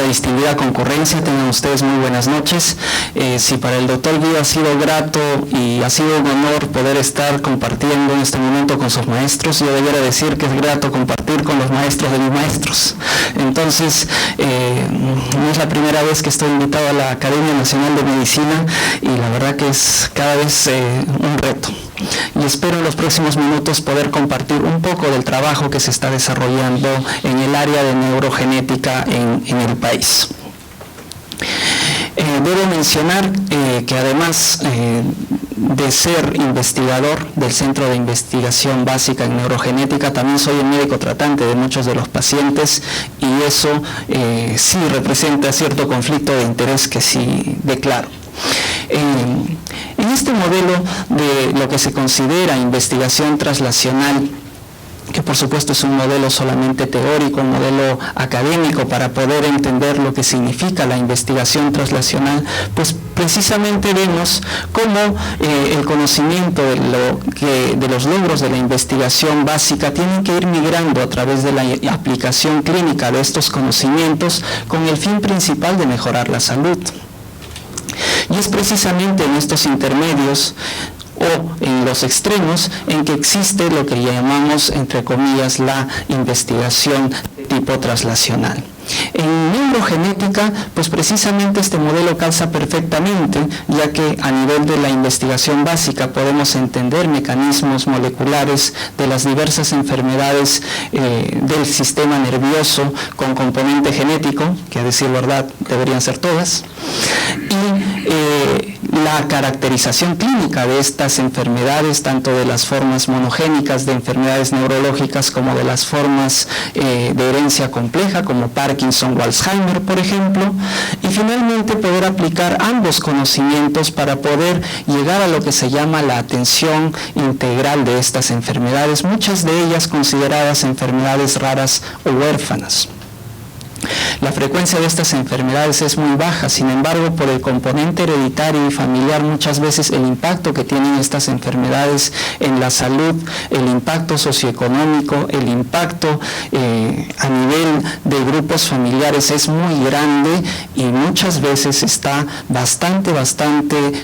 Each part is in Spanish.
distinguida concurrencia, tengan ustedes muy buenas noches. Si para el doctor Guido ha sido grato y ha sido un honor poder estar compartiendo en este momento con sus maestros, yo debiera decir que es grato compartir con los maestros de mis maestros. Entonces, no es la primera vez que estoy invitado a la Academia Nacional de Medicina y la verdad que es cada vez un reto. Y espero en los próximos minutos poder compartir un poco del trabajo que se está desarrollando en el área de neurogenética en el país. Debo mencionar que además de ser investigador del Centro de Investigación Básica en Neurogenética, también soy el médico tratante de muchos de los pacientes y eso sí representa cierto conflicto de interés que sí declaro. En este modelo de lo que se considera investigación translacional, que por supuesto es un modelo solamente teórico, un modelo académico para poder entender lo que significa la investigación translacional, pues precisamente vemos cómo el conocimiento de los logros de la investigación básica tienen que ir migrando a través de la aplicación clínica de estos conocimientos con el fin principal de mejorar la salud. Y es precisamente en estos intermedios o en los extremos en que existe lo que llamamos, entre comillas, la investigación de tipo translacional. En neurogenética, pues precisamente este modelo calza perfectamente, ya que a nivel de la investigación básica podemos entender mecanismos moleculares de las diversas enfermedades del sistema nervioso con componente genético, que a decir verdad deberían ser todas, y la caracterización clínica de estas enfermedades, tanto de las formas monogénicas de enfermedades neurológicas como de las formas de herencia compleja, como Parkinson o Alzheimer, por ejemplo, y finalmente poder aplicar ambos conocimientos para poder llegar a lo que se llama la atención integral de estas enfermedades, muchas de ellas consideradas enfermedades raras o huérfanas. La frecuencia de estas enfermedades es muy baja, sin embargo, por el componente hereditario y familiar, muchas veces el impacto que tienen estas enfermedades en la salud, el impacto socioeconómico, el impacto a nivel de grupos familiares es muy grande y muchas veces está bastante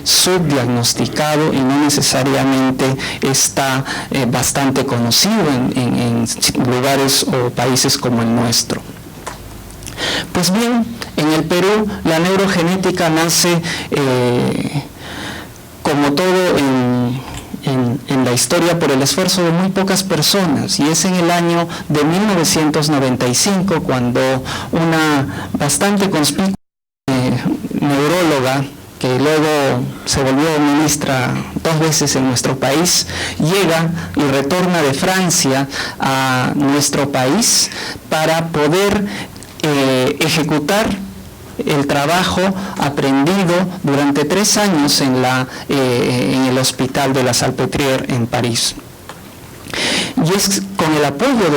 subdiagnosticado y no necesariamente está bastante conocido en lugares o países como el nuestro. Pues bien, en el Perú la neurogenética nace como todo en la historia por el esfuerzo de muy pocas personas, y es en el año de 1995 cuando una bastante conspicua neuróloga, que luego se volvió ministra 2 veces en nuestro país, llega y retorna de Francia a nuestro país para poder ejecutar el trabajo aprendido durante 3 años en el Hospital de la Salpêtrière en París. Y es con el apoyo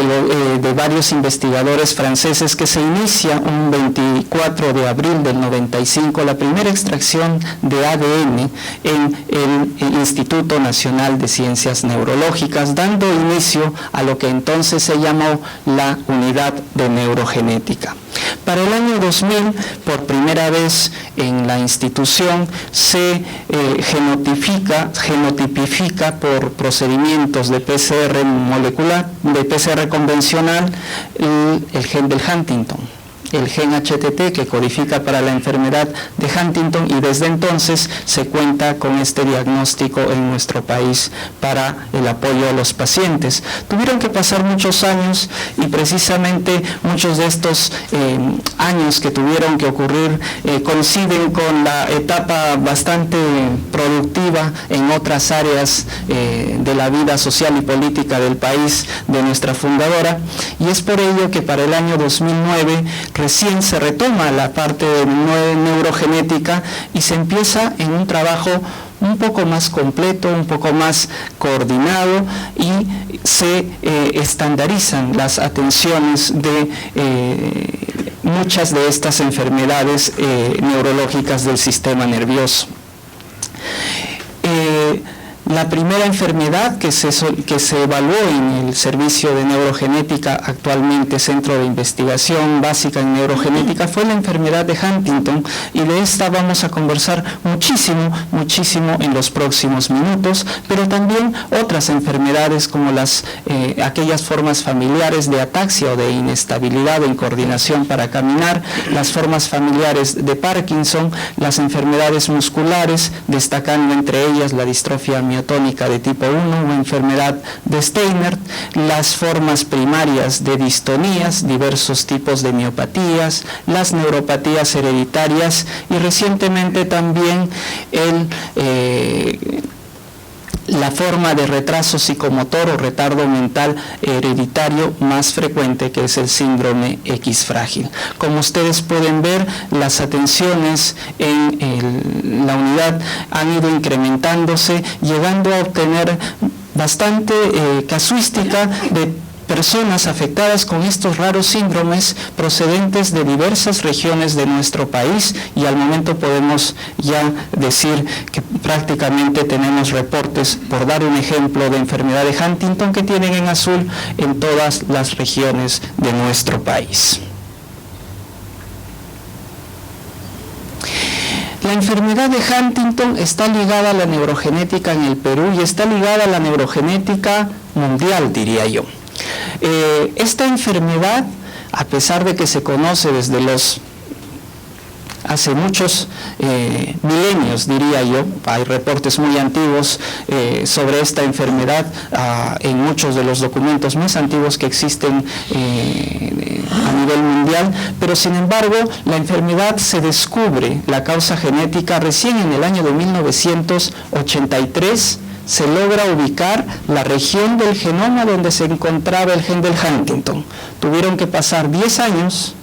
de varios investigadores franceses que se inicia un 24 de abril del 95 la primera extracción de ADN en el Instituto Nacional de Ciencias Neurológicas, dando inicio a lo que entonces se llamó la Unidad de Neurogenética. Para el año 2000, por primera vez en la institución, se genotipifica por procedimientos de PCR molecular, de PCR convencional, el gen del Huntington, el gen HTT que codifica para la enfermedad de Huntington, y desde entonces se cuenta con este diagnóstico en nuestro país para el apoyo a los pacientes. Tuvieron que pasar muchos años y precisamente muchos de estos años que tuvieron que ocurrir coinciden con la etapa bastante productiva en otras áreas de la vida social y política del país de nuestra fundadora, y es por ello que para el año 2009 recién se retoma la parte de neurogenética y se empieza en un trabajo un poco más completo, un poco más coordinado, y se estandarizan las atenciones de muchas de estas enfermedades neurológicas del sistema nervioso. La primera enfermedad que se evaluó en el servicio de neurogenética, actualmente Centro de Investigación Básica en Neurogenética, fue la enfermedad de Huntington, y de esta vamos a conversar muchísimo en los próximos minutos, pero también otras enfermedades como aquellas formas familiares de ataxia o de inestabilidad o incoordinación para caminar, las formas familiares de Parkinson, las enfermedades musculares, destacando entre ellas la distrofia miotónica de tipo 1 o enfermedad de Steiner, las formas primarias de distonías, diversos tipos de miopatías, las neuropatías hereditarias y recientemente también la forma de retraso psicomotor o retardo mental hereditario más frecuente, que es el síndrome X frágil. Como ustedes pueden ver, las atenciones en la unidad han ido incrementándose, llegando a obtener bastante casuística de personas afectadas con estos raros síndromes procedentes de diversas regiones de nuestro país, y al momento podemos ya decir que prácticamente tenemos reportes, por dar un ejemplo, de enfermedad de Huntington que tienen en azul en todas las regiones de nuestro país. La enfermedad de Huntington está ligada a la neurogenética en el Perú y está ligada a la neurogenética mundial, diría yo. Esta enfermedad, a pesar de que se conoce desde hace muchos milenios, diría yo, hay reportes muy antiguos sobre esta enfermedad en muchos de los documentos más antiguos que existen a nivel mundial, pero sin embargo la enfermedad se descubre, la causa genética, recién en el año de 1983, se logra ubicar la región del genoma donde se encontraba el gen del Huntington. Tuvieron que pasar 10 años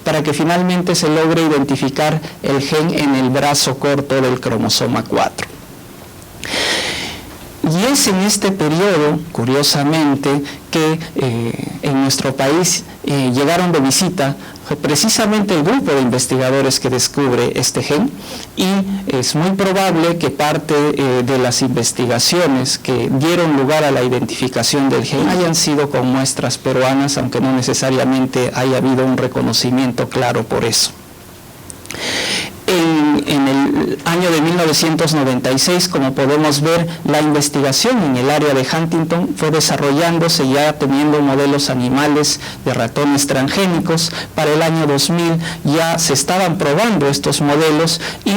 para que finalmente se logre identificar el gen en el brazo corto del cromosoma 4. Y es en este periodo, curiosamente, que en nuestro país llegaron de visita precisamente el grupo de investigadores que descubre este gen, y es muy probable que parte de las investigaciones que dieron lugar a la identificación del gen hayan sido con muestras peruanas, aunque no necesariamente haya habido un reconocimiento claro por eso. En el año de 1996, como podemos ver, la investigación en el área de Huntington fue desarrollándose, ya teniendo modelos animales de ratones transgénicos. Para el año 2000 ya se estaban probando estos modelos y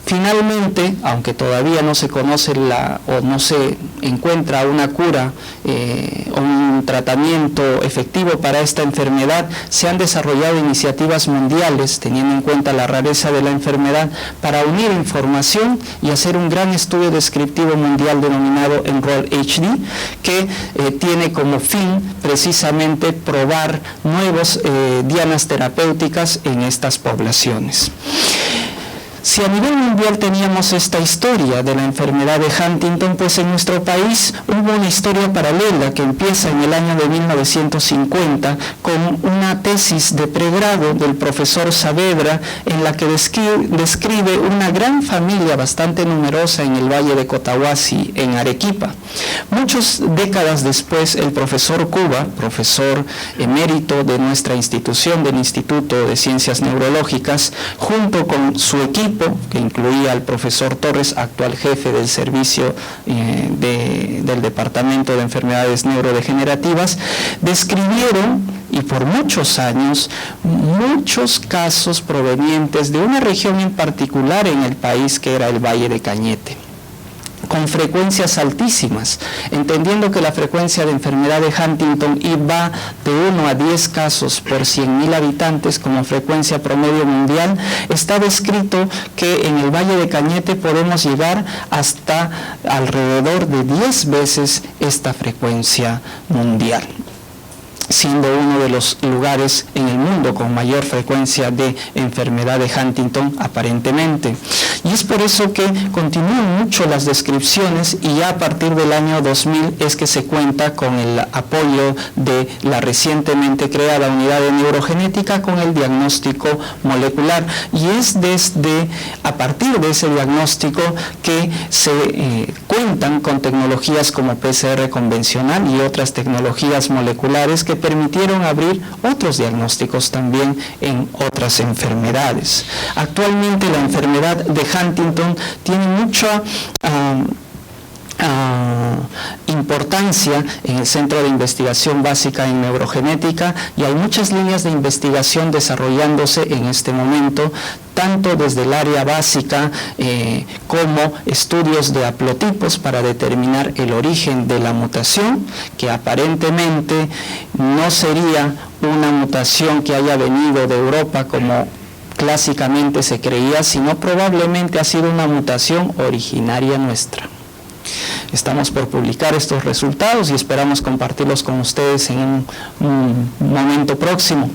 finalmente, aunque todavía no se conoce o no se encuentra una cura o un tratamiento efectivo para esta enfermedad, se han desarrollado iniciativas mundiales, teniendo en cuenta la rareza de la enfermedad, para unir información y hacer un gran estudio descriptivo mundial denominado Enroll-HD, que tiene como fin precisamente probar nuevas dianas terapéuticas en estas poblaciones. Si a nivel mundial teníamos esta historia de la enfermedad de Huntington, pues en nuestro país hubo una historia paralela que empieza en el año de 1950 con una tesis de pregrado del profesor Saavedra, en la que describe una gran familia bastante numerosa en el Valle de Cotahuasi, en Arequipa. Muchas décadas después, el profesor Cuba, profesor emérito de nuestra institución, del Instituto de Ciencias Neurológicas, junto con su equipo, que incluía al profesor Torres, actual jefe del servicio del Departamento de Enfermedades Neurodegenerativas, describieron, y por muchos años, muchos casos provenientes de una región en particular en el país, que era el Valle de Cañete, con frecuencias altísimas, entendiendo que la frecuencia de enfermedad de Huntington va de 1 a 10 casos por 100.000 habitantes como frecuencia promedio mundial. Está descrito que en el Valle de Cañete podemos llegar hasta alrededor de 10 veces esta frecuencia mundial. siendo uno de los lugares en el mundo con mayor frecuencia de enfermedad de Huntington aparentemente. Y es por eso que continúan mucho las descripciones, y ya a partir del año 2000 es que se cuenta con el apoyo de la recientemente creada unidad de neurogenética con el diagnóstico molecular, y es a partir de ese diagnóstico que se cuentan con tecnologías como PCR convencional y otras tecnologías moleculares que permitieron abrir otros diagnósticos también en otras enfermedades. Actualmente la enfermedad de Huntington tiene mucha importancia en el Centro de Investigación Básica en Neurogenética, y hay muchas líneas de investigación desarrollándose en este momento, tanto desde el área básica como estudios de haplotipos para determinar el origen de la mutación, que aparentemente no sería una mutación que haya venido de Europa como clásicamente se creía, sino probablemente ha sido una mutación originaria nuestra. Estamos por publicar estos resultados y esperamos compartirlos con ustedes en un momento próximo.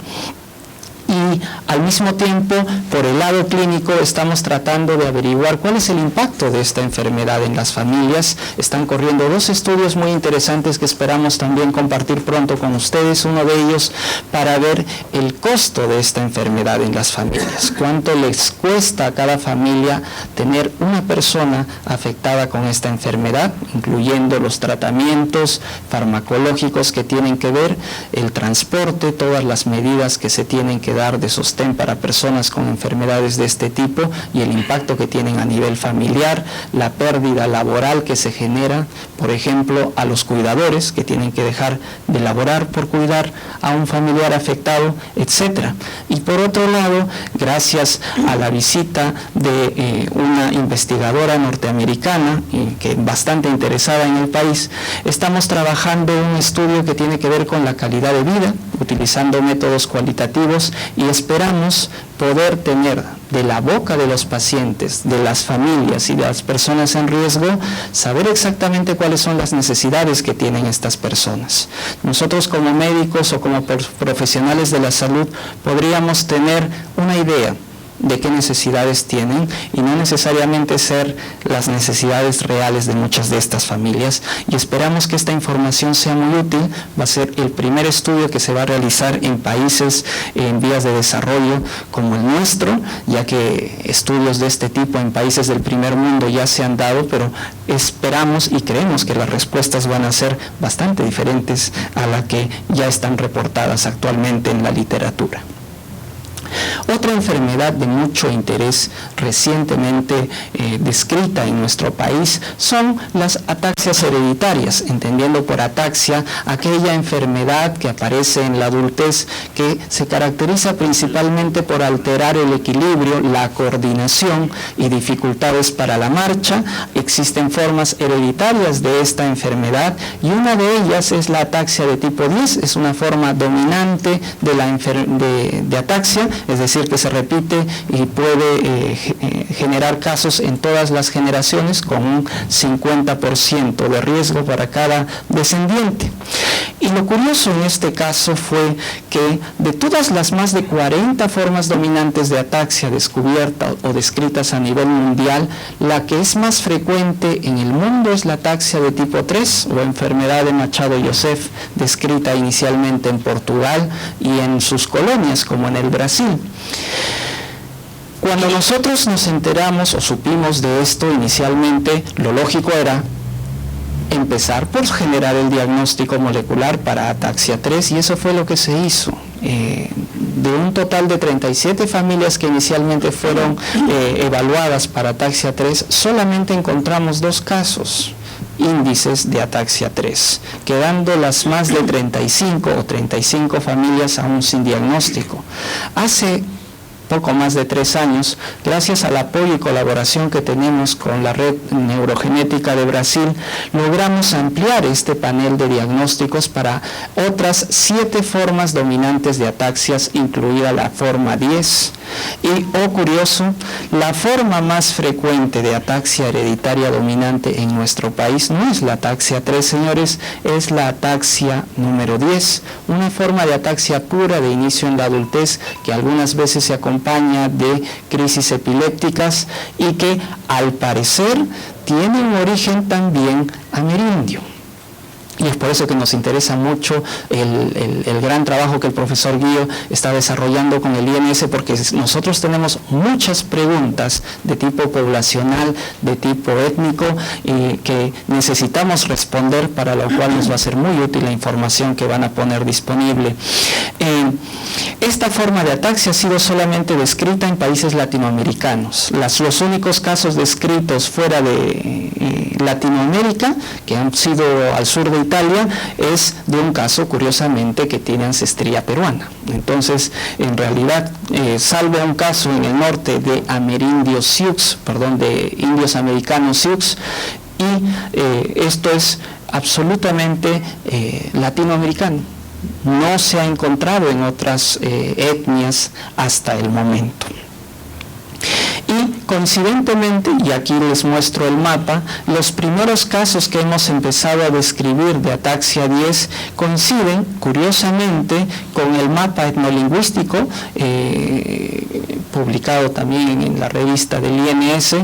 Y al mismo tiempo, por el lado clínico, estamos tratando de averiguar cuál es el impacto de esta enfermedad en las familias. Están corriendo dos estudios muy interesantes que esperamos también compartir pronto con ustedes. Uno de ellos para ver el costo de esta enfermedad en las familias. Cuánto les cuesta a cada familia tener una persona afectada con esta enfermedad, incluyendo los tratamientos farmacológicos que tienen que ver, el transporte, todas las medidas que se tienen que dar de sostén para personas con enfermedades de este tipo, y el impacto que tienen a nivel familiar, la pérdida laboral que se genera, por ejemplo, a los cuidadores que tienen que dejar de laborar por cuidar a un familiar afectado, etc. Y por otro lado, gracias a la visita de una investigadora norteamericana que bastante interesada en el país, estamos trabajando un estudio que tiene que ver con la calidad de vida, utilizando métodos cualitativos, y esperamos poder tener de la boca de los pacientes, de las familias y de las personas en riesgo, saber exactamente cuáles son las necesidades que tienen estas personas. Nosotros como médicos o como profesionales de la salud podríamos tener una idea de qué necesidades tienen, y no necesariamente ser las necesidades reales de muchas de estas familias, y esperamos que esta información sea muy útil. Va a ser el primer estudio que se va a realizar en países en vías de desarrollo como el nuestro, ya que estudios de este tipo en países del primer mundo ya se han dado, pero esperamos y creemos que las respuestas van a ser bastante diferentes a las que ya están reportadas actualmente en la literatura. Otra enfermedad de mucho interés recientemente descrita en nuestro país son las ataxias hereditarias, entendiendo por ataxia aquella enfermedad que aparece en la adultez que se caracteriza principalmente por alterar el equilibrio, la coordinación y dificultades para la marcha. Existen formas hereditarias de esta enfermedad y una de ellas es la ataxia de tipo 10, es una forma dominante de ataxia, es decir, que se repite y puede generar casos en todas las generaciones con un 50% de riesgo para cada descendiente. Y lo curioso en este caso fue que de todas las más de 40 formas dominantes de ataxia descubiertas o descritas a nivel mundial, la que es más frecuente en el mundo es la ataxia de tipo 3 o enfermedad de Machado-Youssef, descrita inicialmente en Portugal y en sus colonias como en el Brasil. Cuando nosotros nos enteramos o supimos de esto inicialmente, lo lógico era empezar por generar el diagnóstico molecular para ataxia 3, y eso fue lo que se hizo. De un total de 37 familias que inicialmente fueron evaluadas para ataxia 3, solamente encontramos 2 casos índices de ataxia 3, quedando las más de 35 familias aún sin diagnóstico. Hace poco más de 3 años, gracias al apoyo y colaboración que tenemos con la Red Neurogenética de Brasil, logramos ampliar este panel de diagnósticos para otras 7 formas dominantes de ataxias, incluida la forma 10. Y, curioso, la forma más frecuente de ataxia hereditaria dominante en nuestro país no es la ataxia 3, señores, es la ataxia número 10, una forma de ataxia pura de inicio en la adultez que algunas veces se acompaña de crisis epilépticas y que, al parecer, tiene un origen también amerindio. Y es por eso que nos interesa mucho el gran trabajo que el profesor Guillo está desarrollando con el INS, porque nosotros tenemos muchas preguntas de tipo poblacional, de tipo étnico, que necesitamos responder, para lo cual nos va a ser muy útil la información que van a poner disponible. Esta forma de ataxia ha sido solamente descrita en países latinoamericanos. Los únicos casos descritos fuera de Latinoamérica, que han sido al sur de Italia, es de un caso, curiosamente, que tiene ancestría peruana. Entonces, en realidad, salvo un caso en el norte de amerindios Sioux, de indios americanos Sioux, y esto es absolutamente latinoamericano. No se ha encontrado en otras etnias hasta el momento. Y coincidentemente, y aquí les muestro el mapa, los primeros casos que hemos empezado a describir de ataxia 10 coinciden, curiosamente, con el mapa etnolingüístico, publicado también en la revista del INS,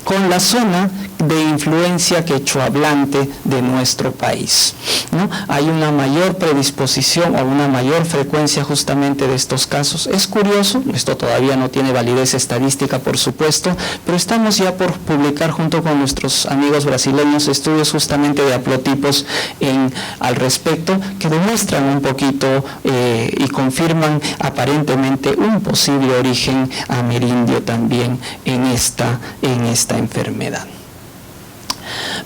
con la zona de influencia quechohablante de nuestro país, ¿no? Hay una mayor predisposición o una mayor frecuencia justamente de estos casos. Es curioso, esto todavía no tiene validez estadística, por supuesto, pero estamos ya por publicar junto con nuestros amigos brasileños estudios justamente de haplotipos al respecto, que demuestran un poquito y confirman aparentemente un posible origen amerindio también en esta enfermedad.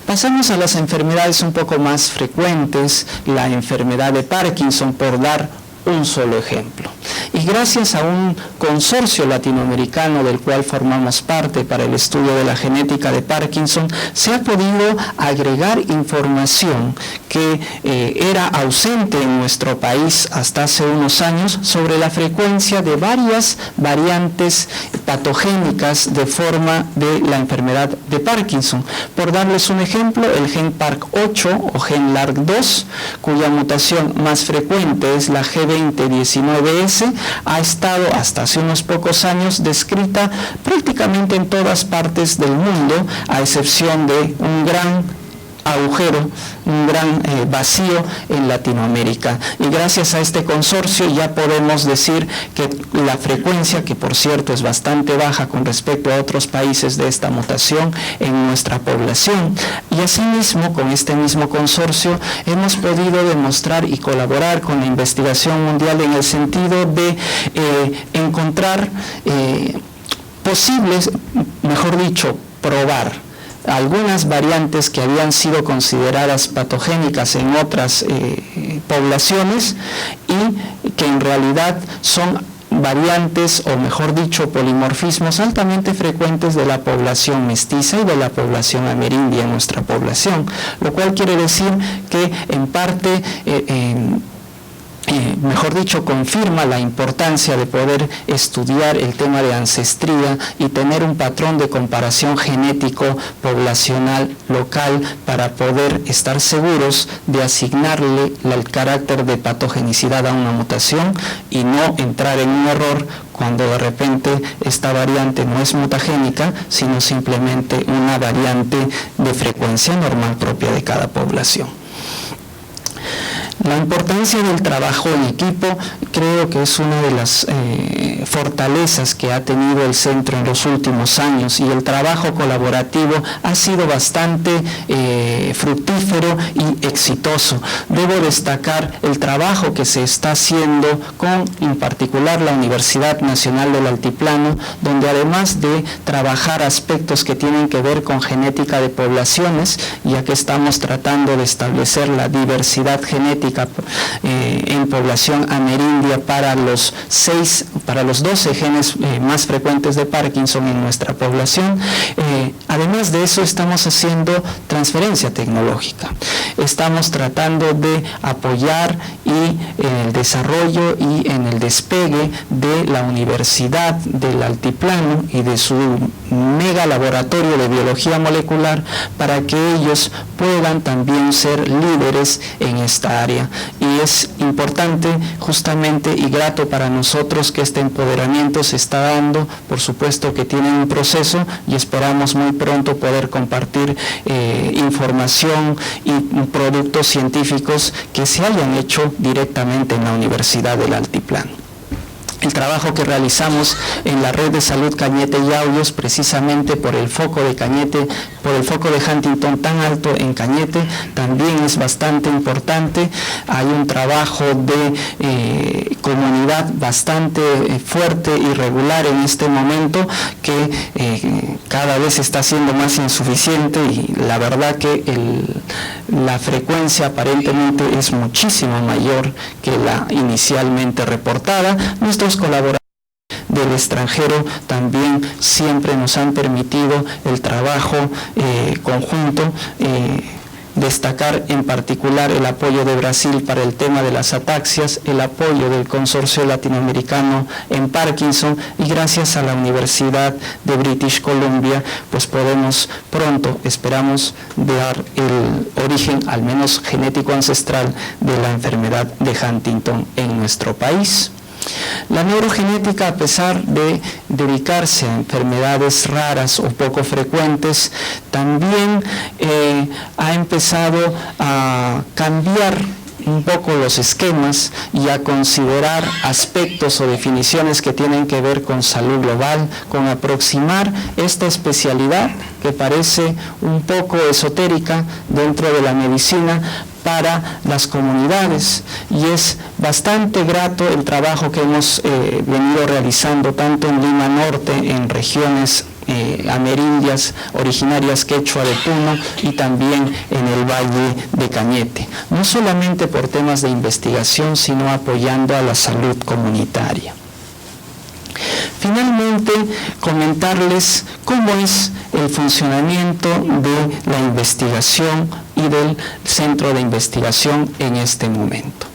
Pasamos a las enfermedades un poco más frecuentes, la enfermedad de Parkinson, por dar un solo ejemplo. Y gracias a un consorcio latinoamericano del cual formamos parte para el estudio de la genética de Parkinson, se ha podido agregar información que era ausente en nuestro país hasta hace unos años sobre la frecuencia de varias variantes patogénicas de forma de la enfermedad de Parkinson. Por darles un ejemplo, el gen PARC8 o gen LARC2, cuya mutación más frecuente es la G2019S, ha estado hasta hace unos pocos años descrita prácticamente en todas partes del mundo, a excepción de un gran agujero, un gran vacío en Latinoamérica. Y gracias a este consorcio ya podemos decir que la frecuencia, que por cierto es bastante baja con respecto a otros países de esta mutación en nuestra población, y asimismo con este mismo consorcio hemos podido demostrar y colaborar con la investigación mundial en el sentido de encontrar posibles, mejor dicho, probar algunas variantes que habían sido consideradas patogénicas en otras poblaciones y que en realidad son variantes, o mejor dicho, polimorfismos altamente frecuentes de la población mestiza y de la población amerindia en nuestra población, lo cual quiere decir que en parte mejor dicho, confirma la importancia de poder estudiar el tema de ancestría y tener un patrón de comparación genético, poblacional, local, para poder estar seguros de asignarle el carácter de patogenicidad a una mutación y no entrar en un error cuando de repente esta variante no es mutagénica, sino simplemente una variante de frecuencia normal propia de cada población. La importancia del trabajo en equipo creo que es una de las fortalezas que ha tenido el centro en los últimos años, y el trabajo colaborativo ha sido bastante fructífero y exitoso. Debo destacar el trabajo que se está haciendo con, en particular, la Universidad Nacional del Altiplano, donde además de trabajar aspectos que tienen que ver con genética de poblaciones, ya que estamos tratando de establecer la diversidad genética en población amerindia para los los 12 genes más frecuentes de Parkinson en nuestra población. Además de eso, estamos haciendo transferencia tecnológica. Estamos tratando de apoyar el desarrollo y en el despegue de la Universidad del Altiplano y de su mega laboratorio de biología molecular para que ellos puedan también ser líderes en esta área. Y es importante justamente y grato para nosotros que este empoderamiento se está dando. Por supuesto que tiene un proceso y esperamos muy pronto poder compartir información y productos científicos que se hayan hecho directamente en la Universidad del Altiplano. El trabajo que realizamos en la red de salud Cañete y Yauyos, precisamente por el foco de Cañete, por el foco de Huntington tan alto en Cañete, también es bastante importante. Hay un trabajo de comunidad bastante fuerte y regular en este momento que cada vez está siendo más insuficiente y la verdad que la frecuencia aparentemente es muchísimo mayor que la inicialmente reportada. Nuestros colaboradores del extranjero también siempre nos han permitido el trabajo conjunto. Destacar en particular el apoyo de Brasil para el tema de las ataxias, el apoyo del Consorcio Latinoamericano en Parkinson y gracias a la Universidad de British Columbia, pues podemos pronto, esperamos, dar el origen, al menos genético ancestral, de la enfermedad de Huntington en nuestro país. La neurogenética, a pesar de dedicarse a enfermedades raras o poco frecuentes, también ha empezado a cambiar un poco los esquemas y a considerar aspectos o definiciones que tienen que ver con salud global, con aproximar esta especialidad que parece un poco esotérica dentro de la medicina para las comunidades, y es bastante grato el trabajo que hemos venido realizando tanto en Lima Norte, en regiones amerindias originarias quechua de Puno y también en el Valle de Cañete, no solamente por temas de investigación, sino apoyando a la salud comunitaria. Finalmente, comentarles cómo es el funcionamiento de la investigación y del centro de investigación en este momento.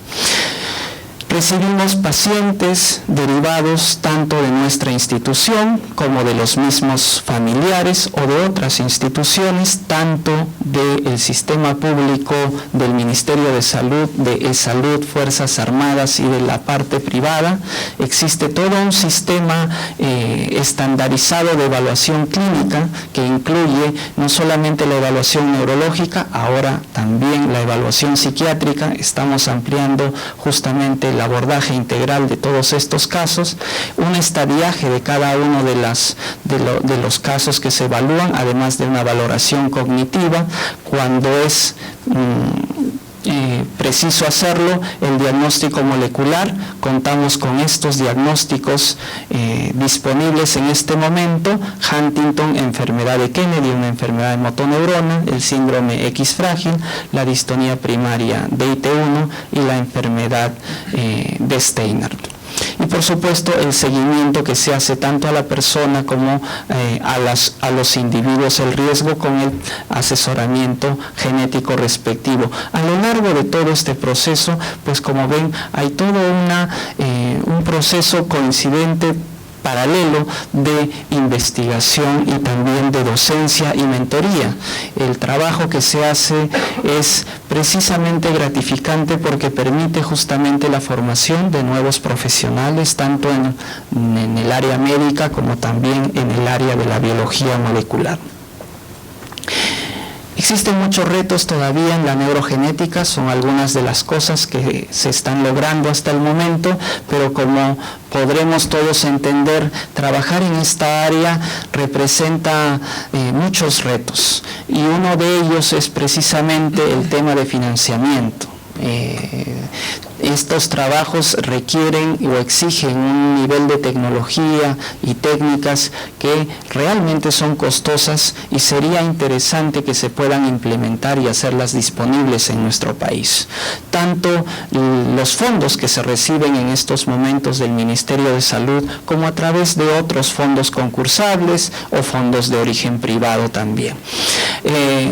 Recibimos pacientes derivados tanto de nuestra institución como de los mismos familiares o de otras instituciones, tanto del sistema público del Ministerio de Salud, de eSalud, Fuerzas Armadas y de la parte privada. Existe todo un sistema estandarizado de evaluación clínica que incluye no solamente la evaluación neurológica, ahora también la evaluación psiquiátrica. Estamos ampliando justamente el abordaje integral de todos estos casos, un estadiaje de cada uno de los casos que se evalúan, además de una valoración cognitiva, cuando es preciso hacerlo, el diagnóstico molecular. Contamos con estos diagnósticos disponibles en este momento: Huntington, enfermedad de Kennedy, una enfermedad de motoneurona, el síndrome X frágil, la distonía primaria de IT1 y la enfermedad de Steiner. Y por supuesto el seguimiento que se hace tanto a la persona como a los individuos, el riesgo con el asesoramiento genético respectivo. A lo largo de todo este proceso, pues como ven, hay todo un proceso coincidente, paralelo, de investigación y también de docencia y mentoría. El trabajo que se hace es precisamente gratificante porque permite justamente la formación de nuevos profesionales, tanto en el área médica como también en el área de la biología molecular. Existen muchos retos todavía en la neurogenética, son algunas de las cosas que se están logrando hasta el momento, pero como podremos todos entender, trabajar en esta área representa muchos retos, y uno de ellos es precisamente el tema de financiamiento. estos trabajos requieren o exigen un nivel de tecnología y técnicas que realmente son costosas y sería interesante que se puedan implementar y hacerlas disponibles en nuestro país. Tanto los fondos que se reciben en estos momentos del Ministerio de Salud como a través de otros fondos concursables o fondos de origen privado también.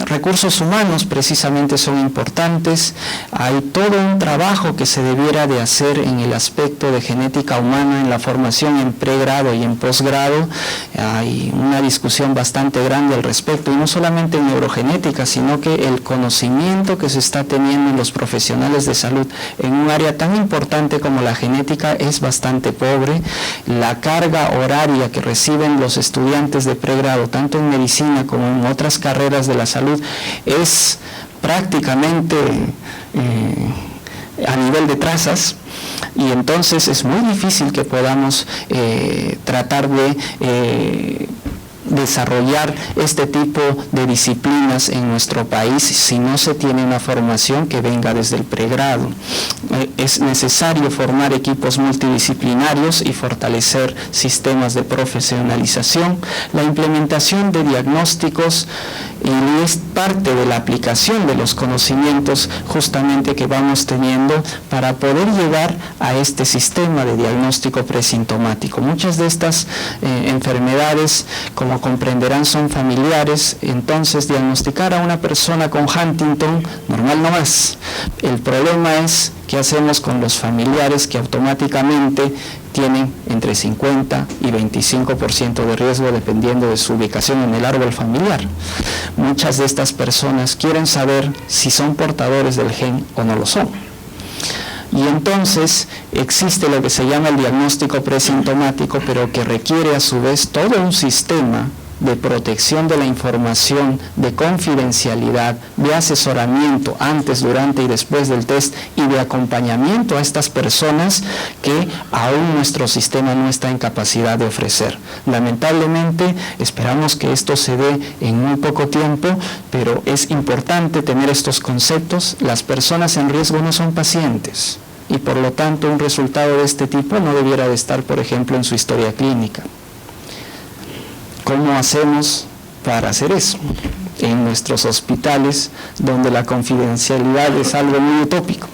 Recursos humanos precisamente son importantes. Hay todo un trabajo que se debiera de hacer en el aspecto de genética humana en la formación en pregrado y en posgrado. Hay una discusión bastante grande al respecto, y no solamente en neurogenética, sino que el conocimiento que se está teniendo en los profesionales de salud en un área tan importante como la genética es bastante pobre. La carga horaria que reciben los estudiantes de pregrado, tanto en medicina como en otras carreras de la salud, es prácticamente a nivel de trazas, y entonces es muy difícil que podamos tratar de desarrollar este tipo de disciplinas en nuestro país si no se tiene una formación que venga desde el pregrado. Es necesario formar equipos multidisciplinarios y fortalecer sistemas de profesionalización. La implementación de diagnósticos y es parte de la aplicación de los conocimientos justamente que vamos teniendo para poder llegar a este sistema de diagnóstico presintomático. Muchas de estas enfermedades, como comprenderán, son familiares, entonces diagnosticar a una persona con Huntington, normal no más. El problema es qué hacemos con los familiares que automáticamente tienen entre 50 y 25% de riesgo dependiendo de su ubicación en el árbol familiar. Muchas de estas personas quieren saber si son portadores del gen o no lo son. Y entonces existe lo que se llama el diagnóstico presintomático, pero que requiere a su vez todo un sistema de protección de la información, de confidencialidad, de asesoramiento antes, durante y después del test, y de acompañamiento a estas personas que aún nuestro sistema no está en capacidad de ofrecer. Lamentablemente esperamos que esto se dé en muy poco tiempo, pero es importante tener estos conceptos. Las personas en riesgo no son pacientes y por lo tanto un resultado de este tipo no debiera de estar, por ejemplo, en su historia clínica. ¿Cómo hacemos para hacer eso? En nuestros hospitales, donde la confidencialidad es algo muy utópico,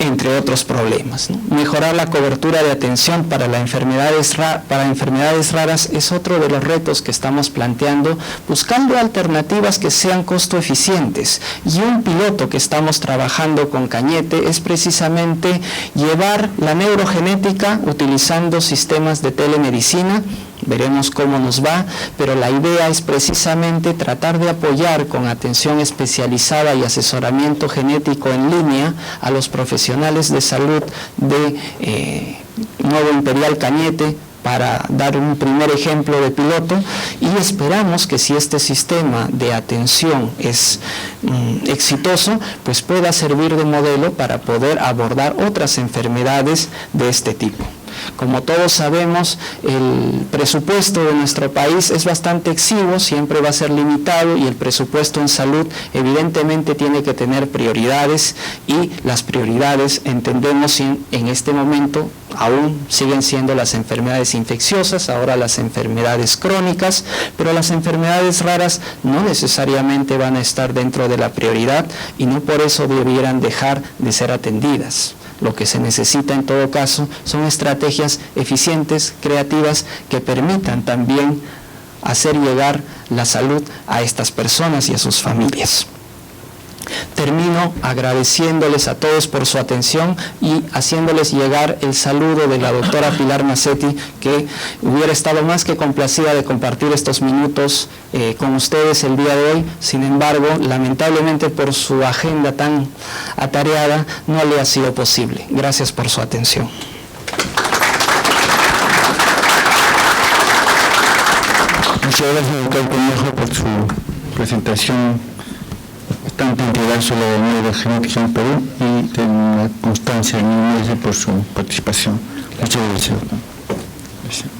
entre otros problemas, ¿no? Mejorar la cobertura de atención para enfermedades raras es otro de los retos que estamos planteando, buscando alternativas que sean costo eficientes. Y un piloto que estamos trabajando con Cañete es precisamente llevar la neurogenética utilizando sistemas de telemedicina. Veremos cómo nos va, pero la idea es precisamente tratar de apoyar con atención especializada y asesoramiento genético en línea a los profesionales de salud de Nuevo Imperial Cañete, para dar un primer ejemplo de piloto, y esperamos que si este sistema de atención es exitoso, pues pueda servir de modelo para poder abordar otras enfermedades de este tipo. Como todos sabemos, el presupuesto de nuestro país es bastante exiguo, siempre va a ser limitado, y el presupuesto en salud evidentemente tiene que tener prioridades, y las prioridades, entendemos, en este momento aún siguen siendo las enfermedades infecciosas, ahora las enfermedades crónicas, pero las enfermedades raras no necesariamente van a estar dentro de la prioridad y no por eso debieran dejar de ser atendidas. Lo que se necesita en todo caso son estrategias eficientes, creativas, que permitan también hacer llegar la salud a estas personas y a sus familias. Termino agradeciéndoles a todos por su atención y haciéndoles llegar el saludo de la doctora Pilar Mazzetti, que hubiera estado más que complacida de compartir estos minutos con ustedes el día de hoy. Sin embargo, lamentablemente por su agenda tan atareada no le ha sido posible. Gracias por su atención. Muchas gracias, doctor Conejo, por su presentación bastante integral sobre la neurogenética en Perú y de la constancia en el por su participación. Muchas gracias, doctor. Gracias.